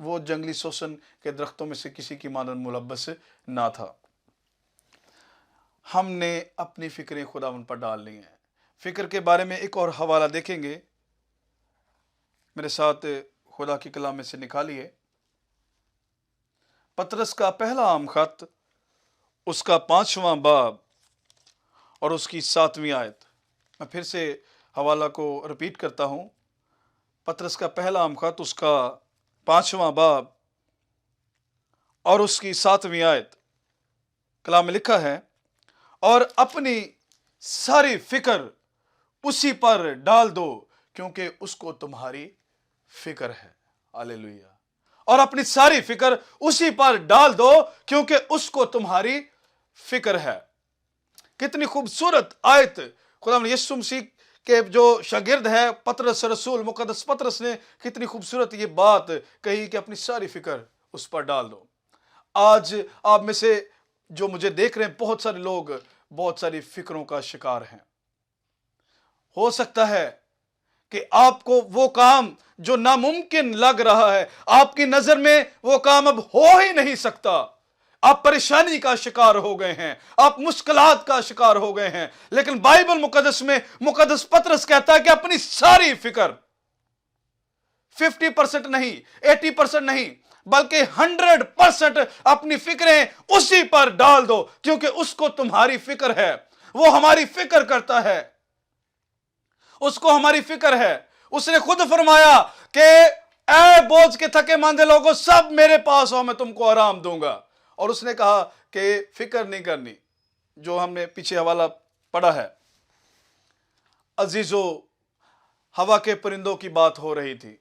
وہ جنگلی سوسن کے درختوں میں سے کسی کی مانند ملبس نہ تھا۔ ہم نے اپنی فکریں خداوند پر ڈال لی ہیں۔ فکر کے بارے میں ایک اور حوالہ دیکھیں گے، میرے ساتھ خدا کی کلام میں سے نکالیے، پطرس کا پہلا عام خط، اس کا 5واں باب اور اس کی 7ویں آیت۔ میں پھر سے حوالہ کو رپیٹ کرتا ہوں، پطرس کا پہلا عام خط، اس کا 5واں باب اور اس کی 7ویں آیت۔ کلام میں لکھا ہے، اور اپنی ساری فکر اسی پر ڈال دو کیونکہ اس کو تمہاری فکر ہے۔ ہاللیلویہ۔ اور اپنی ساری فکر اسی پر ڈال دو کیونکہ اس کو تمہاری فکر ہے۔ کتنی خوبصورت آیت! خدا یسوع مسیح کے جو شاگرد ہے پطرس رسول، مقدس پطرس نے کتنی خوبصورت یہ بات کہی کہ اپنی ساری فکر اس پر ڈال دو۔ آج آپ میں سے جو مجھے دیکھ رہے ہیں، بہت سارے لوگ بہت ساری فکروں کا شکار ہیں۔ ہو سکتا ہے کہ آپ کو وہ کام جو ناممکن لگ رہا ہے، آپ کی نظر میں وہ کام اب ہو ہی نہیں سکتا، آپ پریشانی کا شکار ہو گئے ہیں، آپ مشکلات کا شکار ہو گئے ہیں، لیکن بائبل مقدس میں مقدس پطرس کہتا ہے کہ اپنی ساری فکر 50% نہیں، 80% نہیں، بلکہ 100% اپنی فکریں اسی پر ڈال دو کیونکہ اس کو تمہاری فکر ہے۔ وہ ہماری فکر کرتا ہے، اس کو ہماری فکر ہے۔ اس نے خود فرمایا کہ اے بوجھ کے تھکے ماندے لوگوں، سب میرے پاس ہو، میں تم کو آرام دوں گا۔ اور اس نے کہا کہ فکر نہیں کرنی، جو ہم نے پیچھے حوالہ پڑھا ہے۔ عزیزو، ہوا کے پرندوں کی بات ہو رہی تھی۔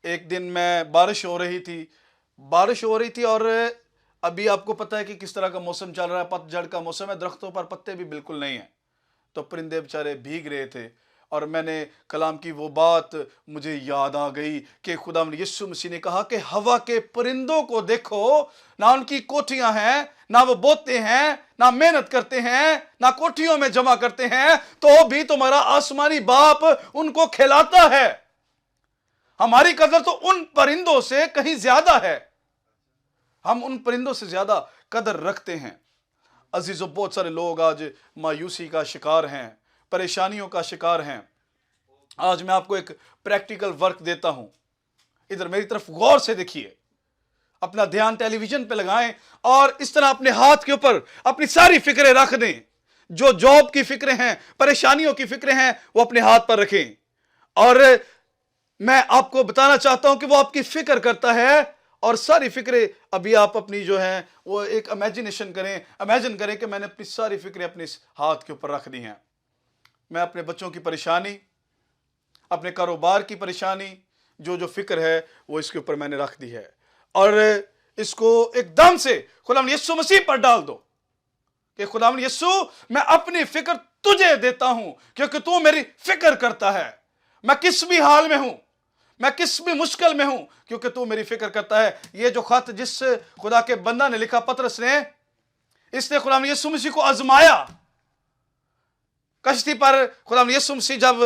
ایک دن میں بارش ہو رہی تھی اور ابھی آپ کو پتہ ہے کہ کس طرح کا موسم چل رہا ہے، پت جھڑ کا موسم ہے، درختوں پر پتے بھی بالکل نہیں ہیں، تو پرندے بیچارے بھیگ رہے تھے۔ اور میں نے کلام کی وہ بات مجھے یاد آ گئی کہ خداوند یسوع مسیح نے کہا کہ ہوا کے پرندوں کو دیکھو، نہ ان کی کوٹھیاں ہیں، نہ وہ بوتے ہیں، نہ محنت کرتے ہیں، نہ کوٹھیوں میں جمع کرتے ہیں، تو بھی تمہارا آسمانی باپ ان کو کھلاتا ہے۔ ہماری قدر تو ان پرندوں سے کہیں زیادہ ہے، ہم ان پرندوں سے زیادہ قدر رکھتے ہیں۔ عزیزو، بہت سارے لوگ آج مایوسی کا شکار ہیں، پریشانیوں کا شکار ہیں۔ آج میں آپ کو ایک پریکٹیکل ورک دیتا ہوں، ادھر میری طرف غور سے دیکھیے، اپنا دھیان ٹیلی ویژن پہ لگائیں اور اس طرح اپنے ہاتھ کے اوپر اپنی ساری فکریں رکھ دیں۔ جو جاب کی فکریں ہیں، پریشانیوں کی فکریں ہیں، وہ اپنے ہاتھ پر رکھیں، اور میں آپ کو بتانا چاہتا ہوں کہ وہ آپ کی فکر کرتا ہے۔ اور ساری فکریں ابھی آپ اپنی جو ہیں وہ ایک امیجن کریں کہ میں نے اپنی ساری فکریں اپنے ہاتھ کے اوپر رکھ دی ہیں۔ میں اپنے بچوں کی پریشانی، اپنے کاروبار کی پریشانی، جو فکر ہے وہ اس کے اوپر میں نے رکھ دی ہے، اور اس کو ایک دم سے خداوند یسوع مسیح پر ڈال دو کہ خداوند یسوع، میں اپنی فکر تجھے دیتا ہوں کیونکہ تو میری فکر کرتا ہے۔ میں کس بھی حال میں ہوں، میں کس بھی مشکل میں ہوں، کیونکہ تو میری فکر کرتا ہے۔ یہ جو خط جس خدا کے بندہ نے لکھا، پطرس نے، اس نے خداوند یسوع مسیح کو آزمایا۔ کشتی پر خداوند یسوع مسیح جب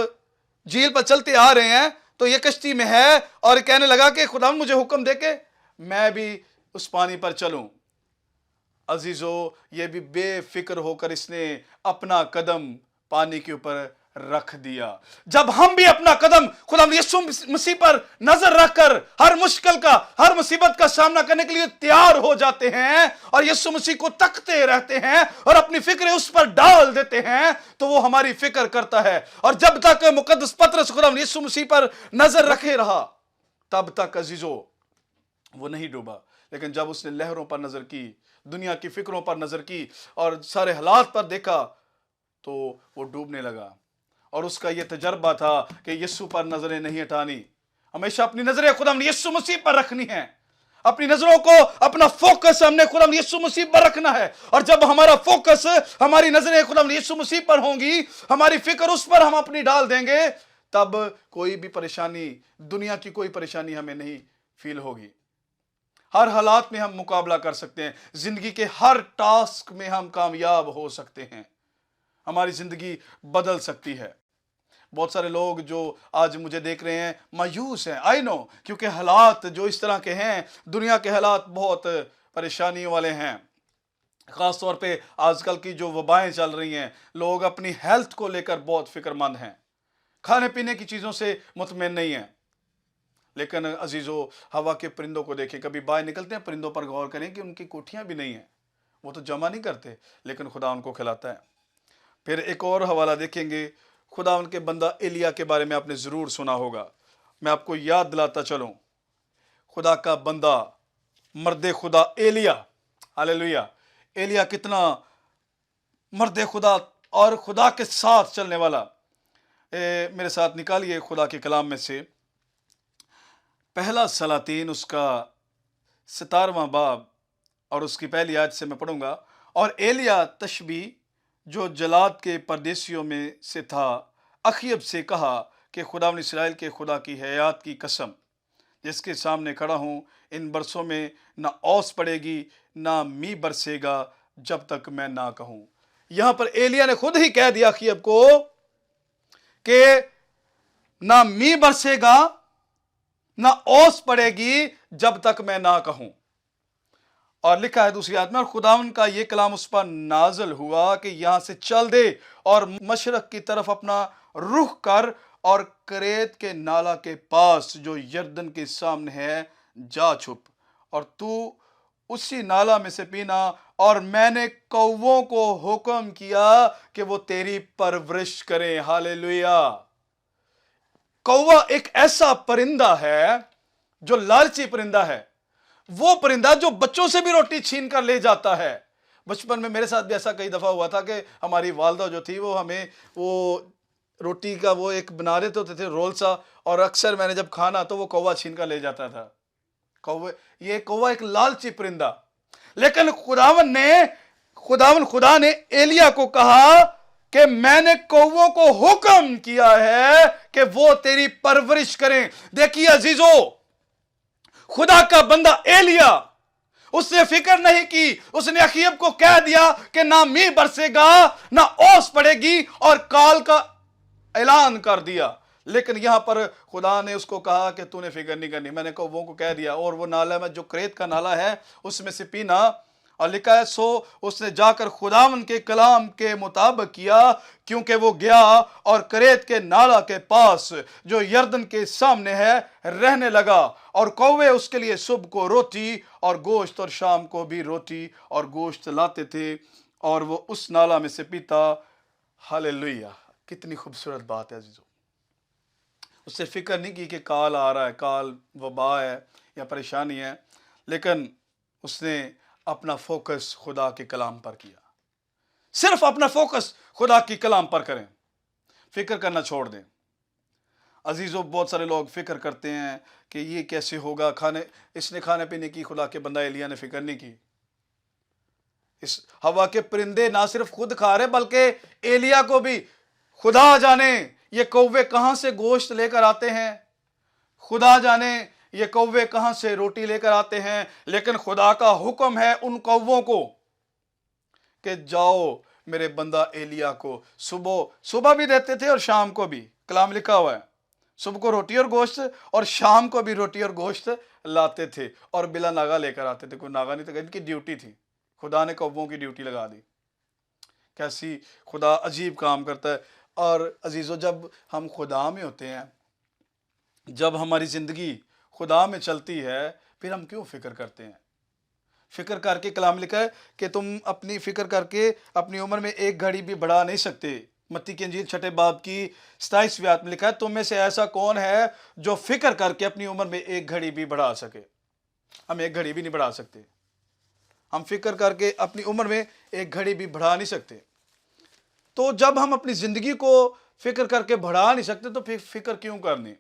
جھیل پر چلتے آ رہے ہیں تو یہ کشتی میں ہے اور کہنے لگا کہ خداوند مجھے حکم دے کہ میں بھی اس پانی پر چلوں۔ عزیزو، یہ بھی بے فکر ہو کر اس نے اپنا قدم پانی کے اوپر رکھ دیا۔ جب ہم بھی اپنا قدم خداوند یسوع مسیح پر نظر رکھ کر ہر مشکل کا، ہر مصیبت کا سامنا کرنے کے لیے تیار ہو جاتے ہیں اور یسوع مسیح کو تکتے رہتے ہیں اور اپنی فکریں اس پر ڈال دیتے ہیں، تو وہ ہماری فکر کرتا ہے۔ اور جب تک مقدس پطرس خداوند یسوع مسیح پر نظر رکھے رہا، تب تک عزیزو وہ نہیں ڈوبا۔ لیکن جب اس نے لہروں پر نظر کی، دنیا کی فکروں پر نظر کی اور سارے حالات پر دیکھا، تو وہ ڈوبنے لگا۔ اور اس کا یہ تجربہ تھا کہ یسوع پر نظریں نہیں ہٹانی، ہمیشہ اپنی نظریں خداوند یسوع مسیح پر رکھنی ہیں۔ اپنی نظروں کو، اپنا فوکس ہم نے خداوند یسوع مسیح پر رکھنا ہے۔ اور جب ہمارا فوکس، ہماری نظریں خداوند یسوع مسیح پر ہوں گی، ہماری فکر اس پر ہم اپنی ڈال دیں گے، تب کوئی بھی پریشانی، دنیا کی کوئی پریشانی ہمیں نہیں فیل ہوگی۔ ہر حالات میں ہم مقابلہ کر سکتے ہیں، زندگی کے ہر ٹاسک میں ہم کامیاب ہو سکتے ہیں، ہماری زندگی بدل سکتی ہے۔ بہت سارے لوگ جو آج مجھے دیکھ رہے ہیں مایوس ہیں، آئی نو، کیونکہ حالات جو اس طرح کے ہیں، دنیا کے حالات بہت پریشانی والے ہیں۔ خاص طور پہ آج کل کی جو وبائیں چل رہی ہیں، لوگ اپنی ہیلتھ کو لے کر بہت فکر مند ہیں، کھانے پینے کی چیزوں سے مطمئن نہیں ہیں۔ لیکن عزیزو، ہوا کے پرندوں کو دیکھیں، کبھی باہر نکلتے ہیں، پرندوں پر غور کریں کہ ان کی کوٹھیاں بھی نہیں ہیں، وہ تو جمع نہیں کرتے، لیکن خدا ان کو کھلاتا ہے۔ پھر ایک اور حوالہ دیکھیں گے، خدا ان کے بندہ ایلیا کے بارے میں آپ نے ضرور سنا ہوگا۔ میں آپ کو یاد دلاتا چلوں، خدا کا بندہ، مرد خدا ایلیا، ہاللیلویہ، ایلیا کتنا مرد خدا اور خدا کے ساتھ چلنے والا۔ میرے ساتھ نکالیے خدا کے کلام میں سے پہلا سلاطین، اس کا 17واں باب اور اس کی پہلی آیت سے میں پڑھوں گا۔ اور ایلیا تشبی جو جلاد کے پردیسیوں میں سے تھا، اخیب سے کہا کہ خداوند اسرائیل کے خدا کی حیات کی قسم، جس کے سامنے کھڑا ہوں، ان برسوں میں نہ اوس پڑے گی نہ می برسے گا جب تک میں نہ کہوں۔ یہاں پر ایلیا نے خود ہی کہہ دیا اخیب کو کہ نہ می برسے گا نہ اوس پڑے گی جب تک میں نہ کہوں۔ اور لکھا ہے دوسری آیت میں، اور خداوند کا یہ کلام اس پر نازل ہوا کہ یہاں سے چل دے اور مشرق کی طرف اپنا رخ کر اور کریت کے نالا کے پاس جو یردن کے سامنے ہے جا چھپ، اور تو اسی نالا میں سے پینا، اور میں نے کووں کو حکم کیا کہ وہ تیری پرورش کریں۔ ہاللیلویہ۔ کوا ایک ایسا پرندہ ہے جو لالچی پرندہ ہے، وہ پرندہ جو بچوں سے بھی روٹی چھین کر لے جاتا ہے۔ بچپن میں میرے ساتھ بھی ایسا کئی دفعہ ہوا تھا کہ ہماری والدہ جو تھی وہ ہمیں وہ روٹی کا وہ ایک بنا دیتے ہوتے تھے رول سا، اور اکثر میں نے جب کھانا تو وہ کوا چھین کر لے جاتا تھا۔ یہ کوا ایک لالچی پرندہ، لیکن خدا نے ایلیا کو کہا کہ میں نے کووں کو حکم کیا ہے کہ وہ تیری پرورش کریں۔ دیکھیے عزیزو، خدا کا بندہ ایلیا، اس نے فکر نہیں کی، اس نے اخیب کو کہہ دیا کہ نہ می برسے گا نہ اوس پڑے گی، اور کال کا اعلان کر دیا۔ لیکن یہاں پر خدا نے اس کو کہا کہ تو نے فکر نہیں کرنی، میں نے کووں کو کہہ دیا، اور وہ نالا میں جو کریت کا نالا ہے اس میں سے پینا۔ اور لکھا ہے سو اس نے جا کر خداوند کے کلام کے مطابق کیا، کیونکہ وہ گیا اور کریت کے نالا کے پاس جو یردن کے سامنے ہے رہنے لگا، اور کوے اس کے لیے صبح کو روٹی اور گوشت اور شام کو بھی روٹی اور گوشت لاتے تھے، اور وہ اس نالا میں سے پیتا۔ ہاللیلویہ۔ کتنی خوبصورت بات ہے عزیزو۔ اس سے فکر نہیں کی کہ کال آ رہا ہے، کال وبا ہے یا پریشانی ہے، لیکن اس نے اپنا فوکس خدا کے کلام پر کیا۔ صرف اپنا فوکس خدا کی کلام پر کریں، فکر کرنا چھوڑ دیں۔ عزیزو، بہت سارے لوگ فکر کرتے ہیں کہ یہ کیسے ہوگا، اس نے کھانے پینے کی، خدا کے بندہ ایلیا نے فکر نہیں کی۔ اس ہوا کے پرندے نہ صرف خود کھا رہے بلکہ ایلیا کو بھی، خدا جانے یہ کوے کہاں سے گوشت لے کر آتے ہیں، خدا جانے یہ کوے کہاں سے روٹی لے کر آتے ہیں، لیکن خدا کا حکم ہے ان کووں کو کہ جاؤ میرے بندہ ایلیا کو، صبح بھی دیتے تھے اور شام کو بھی، کلام لکھا ہوا ہے، صبح کو روٹی اور گوشت اور شام کو بھی روٹی اور گوشت لاتے تھے، اور بلا ناغا لے کر آتے تھے۔ کوئی ناغا نہیں تھا، ان کی ڈیوٹی تھی، خدا نے کووں کی ڈیوٹی لگا دی۔ کیسی خدا عجیب کام کرتا ہے۔ اور عزیزو، جب ہم خدا میں ہوتے ہیں، جب ہماری زندگی خدا میں چلتی ہے، پھر ہم کیوں فکر کرتے ہیں؟ فکر کر کے، کلام لکھا ہے کہ تم اپنی فکر کر کے اپنی عمر میں ایک گھڑی بھی بڑھا نہیں سکتے۔ متی کی انجیل 6 باب کی 27ویں آیت میں لکھا ہے، تم میں سے ایسا کون ہے جو فکر کر کے اپنی عمر میں ایک گھڑی بھی بڑھا سکے؟ ہم ایک گھڑی بھی نہیں بڑھا سکتے، ہم فکر کر کے اپنی عمر میں ایک گھڑی بھی بڑھا نہیں سکتے۔ تو جب ہم اپنی زندگی کو فکر کر کے بڑھا نہیں سکتے تو پھر فکر کیوں کرنی؟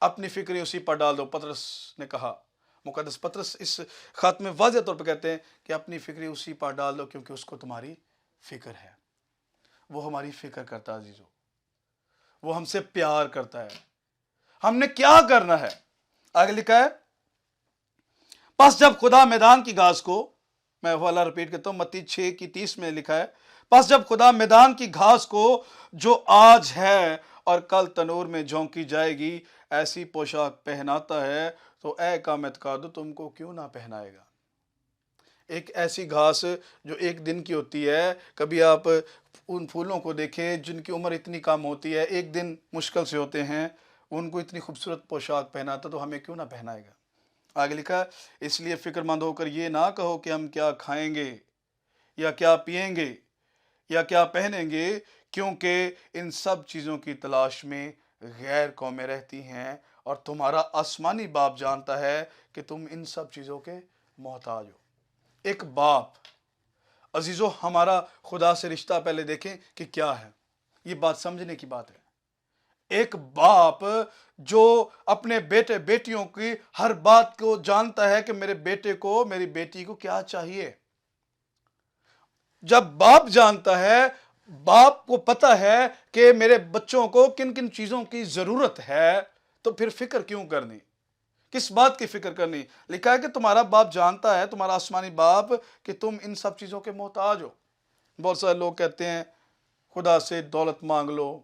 اپنی فکریں اسی پر ڈال دو۔ پطرس نے کہا، مقدس پطرس اس خط میں واضح طور پہ کہتے ہیں کہ اپنی فکریں اسی پر ڈال دو، کیونکہ اس کو تمہاری فکر ہے، وہ ہماری فکر کرتا ہے عزیزو، وہ ہم سے پیار کرتا ہے۔ ہم نے کیا کرنا ہے؟ آگے لکھا ہے، پس جب خدا میدان کی گھاس کو، میں حوالہ رپیٹ کرتا ہوں، متی 6:30 میں لکھا ہے، بس جب خدا میدان کی گھاس کو جو آج ہے اور کل تنور میں جھونکی جائے گی ایسی پوشاک پہناتا ہے تو اے قامت قادو تم کو کیوں نہ پہنائے گا۔ ایک ایسی گھاس جو ایک دن کی ہوتی ہے، کبھی آپ ان پھولوں کو دیکھیں جن کی عمر اتنی کم ہوتی ہے، ایک دن مشکل سے ہوتے ہیں، ان کو اتنی خوبصورت پوشاک پہناتا تو ہمیں کیوں نہ پہنائے گا۔ آگے لکھا، اس لیے فکر مند ہو کر یہ نہ کہو کہ ہم کیا کھائیں گے یا کیا پئیں گے یا کیا پہنیں گے، کیونکہ ان سب چیزوں کی تلاش میں غیر قومیں رہتی ہیں اور تمہارا آسمانی باپ جانتا ہے کہ تم ان سب چیزوں کے محتاج ہو۔ ایک باپ، عزیزو، ہمارا خدا سے رشتہ پہلے دیکھیں کہ کیا ہے، یہ بات سمجھنے کی بات ہے۔ ایک باپ جو اپنے بیٹے بیٹیوں کی ہر بات کو جانتا ہے کہ میرے بیٹے کو میری بیٹی کو کیا چاہیے۔ جب باپ جانتا ہے، باپ کو پتا ہے کہ میرے بچوں کو کن کن چیزوں کی ضرورت ہے، تو پھر فکر کیوں کرنی، کس بات کی فکر کرنی۔ لکھا ہے کہ تمہارا باپ جانتا ہے، تمہارا آسمانی باپ، کہ تم ان سب چیزوں کے محتاج ہو۔ بہت سارے لوگ کہتے ہیں خدا سے دولت مانگ لو،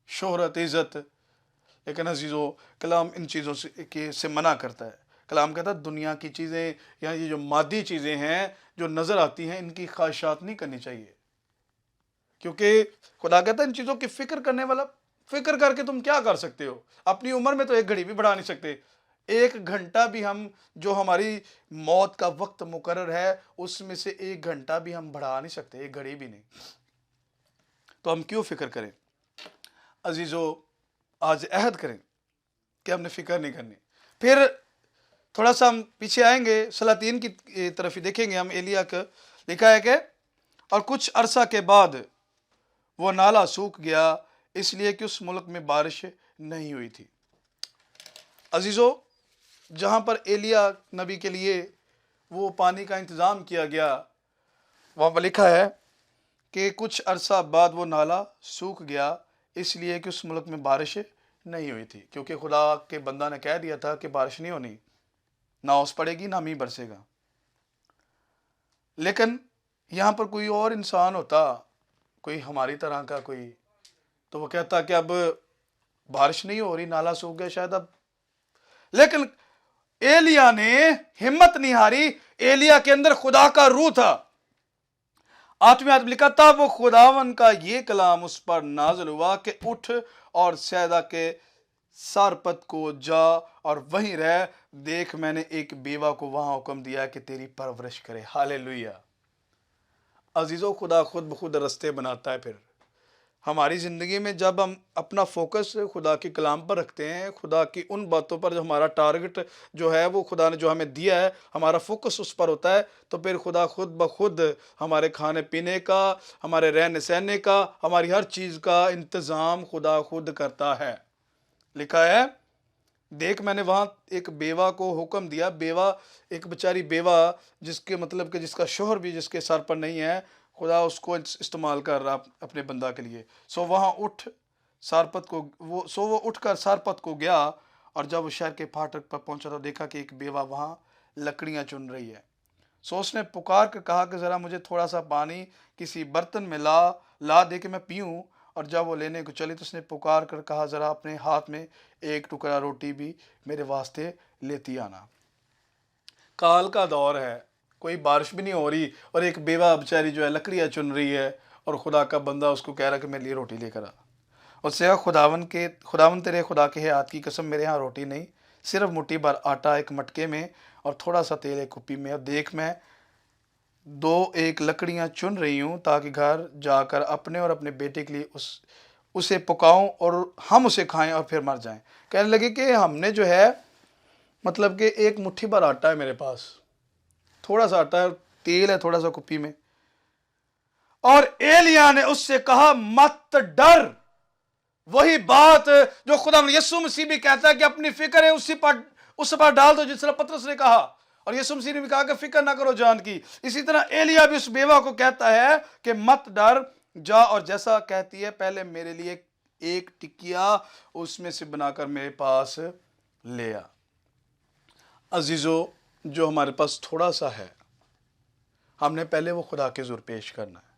شہرت، عزت، لیکن عزیزو کلام ان چیزوں سے منع کرتا ہے۔ کلام کہتا ہے دنیا کی چیزیں یا یہ جو مادی چیزیں ہیں جو نظر آتی ہیں ان کی خواہشات نہیں کرنی چاہیے، کیونکہ خدا کہتا ہے ان چیزوں کی فکر کرنے والا، فکر کر کے تم کیا کر سکتے ہو؟ اپنی عمر میں تو ایک گھڑی بھی بڑھا نہیں سکتے، ایک گھنٹہ بھی ہم جو ہماری موت کا وقت مقرر ہے اس میں سے ایک گھنٹہ بھی ہم بڑھا نہیں سکتے، ایک گھڑی بھی نہیں، تو ہم کیوں فکر کریں؟ عزیزو آج عہد کریں کہ ہم نے فکر نہیں کرنی۔ پھر تھوڑا سا ہم پیچھے آئیں گے، سلاطین کی طرف ہی دیکھیں گے ہم۔ ایلیا کا لکھا ہے کہ اور کچھ عرصہ کے بعد وہ نالا سوکھ گیا اس لیے کہ اس ملک میں بارش نہیں ہوئی تھی۔ عزیزو جہاں پر ایلیا نبی کے لیے وہ پانی کا انتظام کیا گیا، وہاں پر لکھا ہے کہ کچھ عرصہ بعد وہ نالا سوکھ گیا اس لیے کہ اس ملک میں بارش نہیں ہوئی تھی، کیونکہ خدا کے بندہ نے کہہ دیا تھا کہ بارش نہیں ہونی، نہ اوس پڑے گی نہ میںہ برسے گا۔ لیکن یہاں پر کوئی اور انسان ہوتا، کوئی ہماری طرح کا کوئی، تو وہ کہتا کہ اب بارش نہیں ہو رہی، نالا سوکھ گیا شاید اب، لیکن ایلیا نے ہمت نہیں ہاری۔ ایلیا کے اندر خدا کا روح تھا۔ 8ویں آیت لکھا تھا وہ خداون کا یہ کلام اس پر نازل ہوا کہ اٹھ اور سیدا کے سارپت کو جا اور وہیں رہ، دیکھ میں نے ایک بیوہ کو وہاں حکم دیا کہ تیری پرورش کرے۔ ہاللیلویہ۔ عزیزو خدا خود بخود رستے بناتا ہے۔ پھر ہماری زندگی میں جب ہم اپنا فوکس خدا کے کلام پر رکھتے ہیں، خدا کی ان باتوں پر جو ہمارا ٹارگٹ جو ہے وہ خدا نے جو ہمیں دیا ہے، ہمارا فوکس اس پر ہوتا ہے، تو پھر خدا خود بخود ہمارے کھانے پینے کا، ہمارے رہنے سہنے کا، ہماری ہر چیز کا انتظام خدا خود کرتا ہے۔ لکھا ہے دیکھ میں نے وہاں ایک بیوہ کو حکم دیا۔ بیوہ ایک بیچاری بیوہ جس کے مطلب کہ جس کا شوہر بھی جس کے سر پر نہیں ہے، خدا اس کو استعمال کر رہا اپنے بندہ کے لیے۔ وہاں اٹھ سارپت کو وہ اٹھ کر سارپت کو گیا، اور جب وہ شہر کے پھاٹک پر پہنچا تو دیکھا کہ ایک بیوہ وہاں لکڑیاں چن رہی ہے۔ اس نے پکار کر کہا کہ ذرا مجھے تھوڑا سا پانی کسی برتن میں لا دے کہ میں پیوں، اور جب وہ لینے کو چلی تو اس نے پکار کر کہا ذرا اپنے ہاتھ میں ایک ٹکڑا روٹی بھی میرے واسطے لیتی آنا۔ کال کا دور ہے، کوئی بارش بھی نہیں ہو رہی، اور ایک بیوہ بیچاری جو ہے لکڑیاں چن رہی ہے، اور خدا کا بندہ اس کو کہہ رہا کہ میرے لیے روٹی لے کر آ۔ اس سے کہا خداون تیرے خدا کے ہاتھ کی قسم میرے ہاں روٹی نہیں، صرف مٹھی بھر آٹا ایک مٹکے میں اور تھوڑا سا تیل ایک کپی میں، اور دیکھ میں ایک لکڑیاں چن رہی ہوں تاکہ گھر جا کر اپنے اور اپنے بیٹے کے لیے اسے پکاؤں اور ہم اسے کھائیں اور پھر مر جائیں۔ کہنے لگے کہ ہم نے جو ہے مطلب کہ ایک مٹھی بھر آٹا ہے میرے پاس، تھوڑا سا آٹا ہے، تیل ہے تھوڑا سا کپی میں، اور ایلیا نے اس سے کہا مت ڈر۔ وہی بات جو خدا یسوع مسیح بھی کہتا ہے کہ اپنی فکر ہے اس پر ڈال دو، جس طرح پطرس نے کہا، اور یسوع مسیح نے بھی کہا کہ فکر نہ کرو جان کی۔ اسی طرح ایلیا بھی اس بیوہ کو کہتا ہے کہ مت ڈر، جا اور جیسا کہتی ہے پہلے میرے لیے ایک ٹکیا اس میں سے بنا کر میرے پاس لے آ۔ عزیزو جو ہمارے پاس تھوڑا سا ہے، ہم نے پہلے وہ خدا کے حضور پیش کرنا ہے۔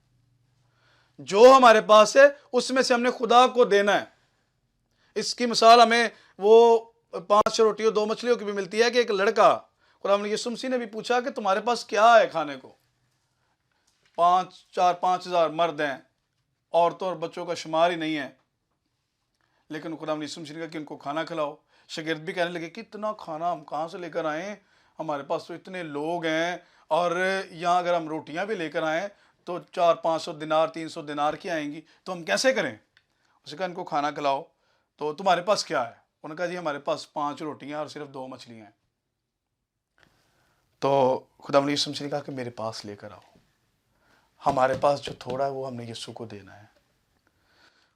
جو ہمارے پاس ہے اس میں سے ہم نے خدا کو دینا ہے۔ اس کی مثال ہمیں وہ 5 روٹیوں 2 مچھلیوں کی بھی ملتی ہے کہ ایک لڑکا، قرآن یسوع مسیح نے بھی پوچھا کہ تمہارے پاس کیا ہے کھانے کو؟ 5,000 مرد ہیں، عورتوں اور بچوں کا شمار ہی نہیں ہے، لیکن قرآن یسوع مسیح نے کہا کہ ان کو کھانا کھلاؤ۔ شاگرد بھی کہنے لگے کہ اتنا کھانا ہم کہاں سے لے کر آئیں، ہمارے پاس تو اتنے لوگ ہیں، اور یہاں اگر ہم روٹیاں بھی لے کر آئیں تو 400-500 دینار 300 دینار کی آئیں گی، تو ہم کیسے کریں؟ اس نے کہا ان کو کھانا کھلاؤ۔ تو تمہارے پاس کیا ہے؟ انہوں نے کہا جی ہمارے پاس 5 روٹیاں اور صرف 2 مچھلیاں ہیں۔ تو خدا یسوع مسیح نے کہا کہ میرے پاس لے کر آؤ، ہمارے پاس جو تھوڑا ہے وہ ہم نے یسوع کو دینا ہے۔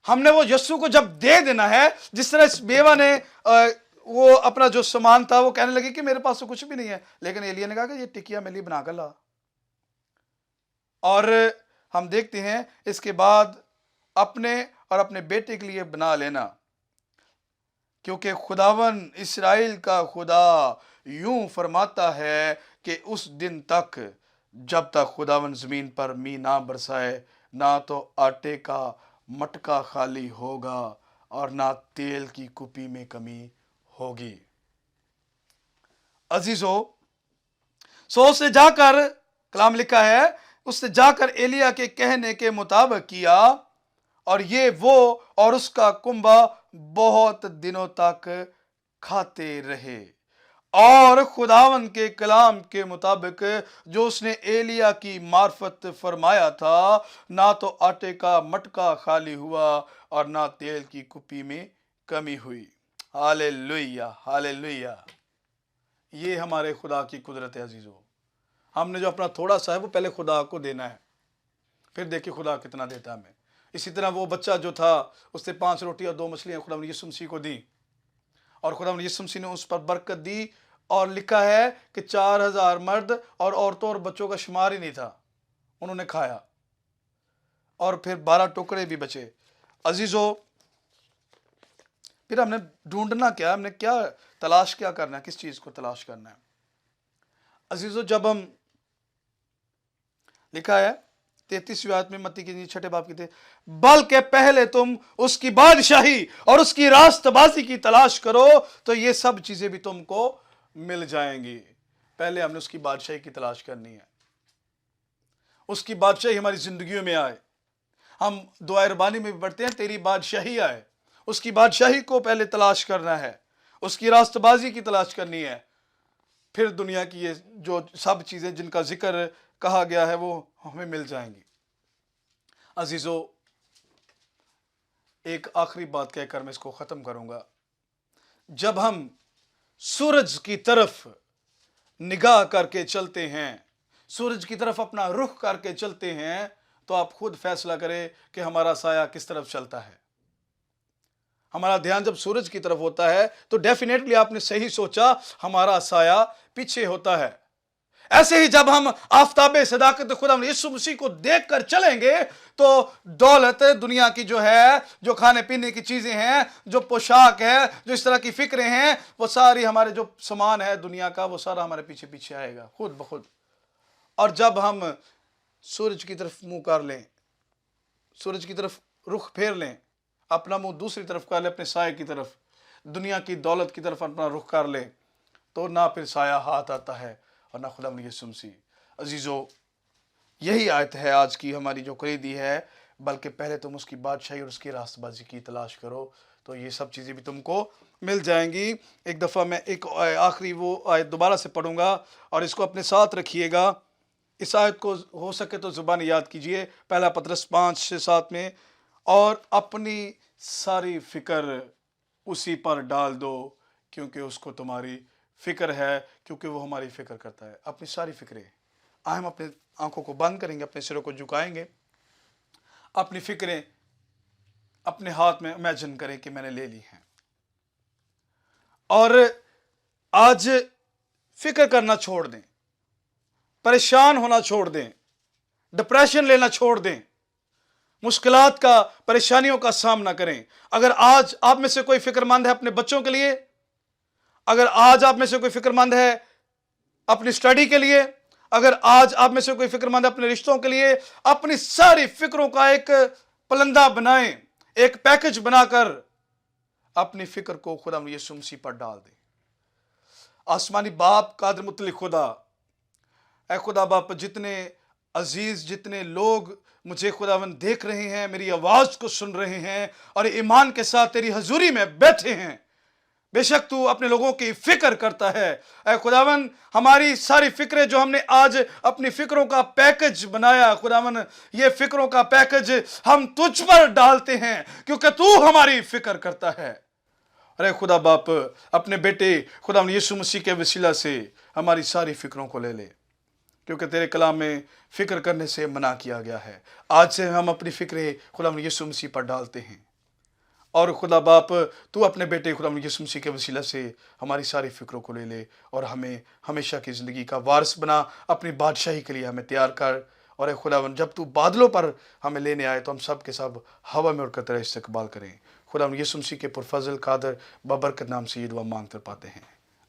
ہم نے وہ یسوع کو جب دے دینا ہے، جس طرح اس بیوہ نے وہ اپنا جو سامان تھا وہ کہنے لگی کہ میرے پاس تو کچھ بھی نہیں ہے، لیکن ایلیا نے کہا کہ یہ ٹکیا میرے لیے بنا کر لا۔ اور ہم دیکھتے ہیں اس کے بعد اپنے اور اپنے بیٹے کے لیے بنا لینا، کیونکہ خداون اسرائیل کا خدا یوں فرماتا ہے کہ اس دن تک جب تک خداون زمین پر می نہ برسائے، نہ تو آٹے کا مٹکا خالی ہوگا اور نہ تیل کی کپی میں کمی ہوگی۔ عزیزو، اس نے جا کر، کلام لکھا ہے، اس نے جا کر ایلیا کے کہنے کے مطابق کیا، اور یہ وہ اور اس کا کنبہ بہت دنوں تک کھاتے رہے۔ اور خداون کے کلام کے مطابق جو اس نے ایلیا کی معرفت فرمایا تھا، نہ تو آٹے کا مٹکا خالی ہوا اور نہ تیل کی کپی میں کمی ہوئی۔ ہاللیلویہ، ہاللیلویہ۔ یہ ہمارے خدا کی قدرت ہے عزیزو۔ ہم نے جو اپنا تھوڑا سا ہے وہ پہلے خدا کو دینا ہے، پھر دیکھیں خدا کتنا دیتا ہے ہمیں۔ اسی طرح وہ بچہ جو تھا، اس نے 5 روٹی اور 2 مچھلیاں خدا یسوع مسیح کو دی، اور خدا یسوع مسیح نے اس پر برکت دی، اور لکھا ہے کہ 4,000 مرد اور عورتوں اور بچوں کا شمار ہی نہیں تھا، انہوں نے کھایا، اور پھر 12 ٹکڑے بھی بچے۔ عزیزو، پھر ہم نے ڈھونڈنا کیا، ہم نے کیا تلاش کیا کرنا ہے، کس چیز کو تلاش کرنا ہے؟ عزیزو، جب ہم، لکھا ہے 33ویں آیت میں متی کی 6 باب کی تھے، بلکہ پہلے تم اس کی بادشاہی اور اس کی راست بازی کی تلاش کرو تو یہ سب چیزیں بھی تم کو مل جائیں گی۔ پہلے ہم نے اس کی بادشاہی کی تلاش کرنی ہے، اس کی بادشاہی ہماری زندگیوں میں آئے۔ ہم دعائے ربانی میں بھی پڑھتے ہیں تیری بادشاہی آئے، اس کی بادشاہی کو پہلے تلاش کرنا ہے، اس کی راست بازی کی تلاش کرنی ہے، پھر دنیا کی یہ جو سب چیزیں جن کا ذکر کہا گیا ہے وہ ہمیں مل جائیں گی۔ عزیزو، ایک آخری بات کہہ کر میں اس کو ختم کروں گا۔ جب ہم سورج کی طرف نگاہ کر کے چلتے ہیں، سورج کی طرف اپنا رخ کر کے چلتے ہیں، تو آپ خود فیصلہ کریں کہ ہمارا سایہ کس طرف چلتا ہے۔ ہمارا دھیان جب سورج کی طرف ہوتا ہے تو ڈیفینیٹلی آپ نے صحیح سوچا، ہمارا سایہ پیچھے ہوتا ہے۔ ایسے ہی جب ہم آفتاب صداقت خدا یسوع مسیح کو دیکھ کر چلیں گے تو دولت دنیا کی جو ہے، جو کھانے پینے کی چیزیں ہیں، جو پوشاک ہے، جو اس طرح کی فکریں ہیں، وہ ساری ہمارے جو سامان ہے دنیا کا، وہ سارا ہمارے پیچھے پیچھے آئے گا خود بخود۔ اور جب ہم سورج کی طرف منہ کر لیں، سورج کی طرف رخ پھیر لیں، اپنا منہ دوسری طرف کر لیں، اپنے سائے کی طرف، دنیا کی دولت کی طرف اپنا رخ کر لیں، تو نہ پھر سایہ ہاتھ آتا ہے اور نہ خدا یسوع مسیح۔ عزیزو، یہی آیت ہے آج کی ہماری جو کلیدی ہے، بلکہ پہلے تم اس کی بادشاہی اور اس کی راست بازی کی تلاش کرو تو یہ سب چیزیں بھی تم کو مل جائیں گی۔ ایک دفعہ میں ایک آخری وہ آیت دوبارہ سے پڑھوں گا اور اس کو اپنے ساتھ رکھیے گا۔ اس آیت کو ہو سکے تو زبان یاد کیجئے، پہلا پطرس 5:6-7 میں، اور اپنی ساری فکر اسی پر ڈال دو کیونکہ اس کو تمہاری فکر ہے، کیونکہ وہ ہماری فکر کرتا ہے۔ اپنی ساری فکریں، ہم اپنے آنکھوں کو بند کریں گے، اپنے سروں کو جھکائیں گے، اپنی فکریں اپنے ہاتھ میں امیجن کریں کہ میں نے لے لی ہیں، اور آج فکر کرنا چھوڑ دیں، پریشان ہونا چھوڑ دیں، ڈپریشن لینا چھوڑ دیں، مشکلات کا، پریشانیوں کا سامنا کریں۔ اگر آج آپ میں سے کوئی فکر مند ہے اپنے بچوں کے لیے، اگر آج آپ میں سے کوئی فکر مند ہے اپنی سٹڈی کے لیے، اگر آج آپ میں سے کوئی فکر مند اپنے رشتوں کے لیے اپنی ساری فکروں کا ایک پلندہ بنائیں، ایک پیکج بنا کر اپنی فکر کو خدا یسوع مسیح پر ڈال دیں۔ آسمانی باپ، قادر مطلق خدا، اے خدا باپ، جتنے عزیز، جتنے لوگ مجھے خداوند دیکھ رہے ہیں، میری آواز کو سن رہے ہیں اور ایمان کے ساتھ تیری حضوری میں بیٹھے ہیں، بے شک تو اپنے لوگوں کی فکر کرتا ہے۔ اے خداوند، ہماری ساری فکریں جو ہم نے آج اپنی فکروں کا پیکج بنایا، خداوند یہ فکروں کا پیکج ہم تجھ پر ڈالتے ہیں کیونکہ تو ہماری فکر کرتا ہے۔ ارے خدا باپ، اپنے بیٹے خداوند یسوع مسیح کے وسیلہ سے ہماری ساری فکروں کو لے لے، کیونکہ تیرے کلام میں فکر کرنے سے منع کیا گیا ہے۔ آج سے ہم اپنی فکریں خداوند یسوع مسیح پر ڈالتے ہیں، اور خدا باپ تو اپنے بیٹے خداوند یسوع مسیح کے وسیلہ سے ہماری ساری فکروں کو لے لے اور ہمیں ہمیشہ کی زندگی کا وارث بنا، اپنی بادشاہی کے لیے ہمیں تیار کر۔ اور اے خداوند، جب تو بادلوں پر ہمیں لینے آئے تو ہم سب کے سب ہوا میں اڑ کر تیرا استقبال کریں۔ خداوند یسوع مسیح کے پرفضل قادر بابرکت نام سے یہ دعا مانگ کر پاتے ہیں،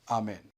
آمین۔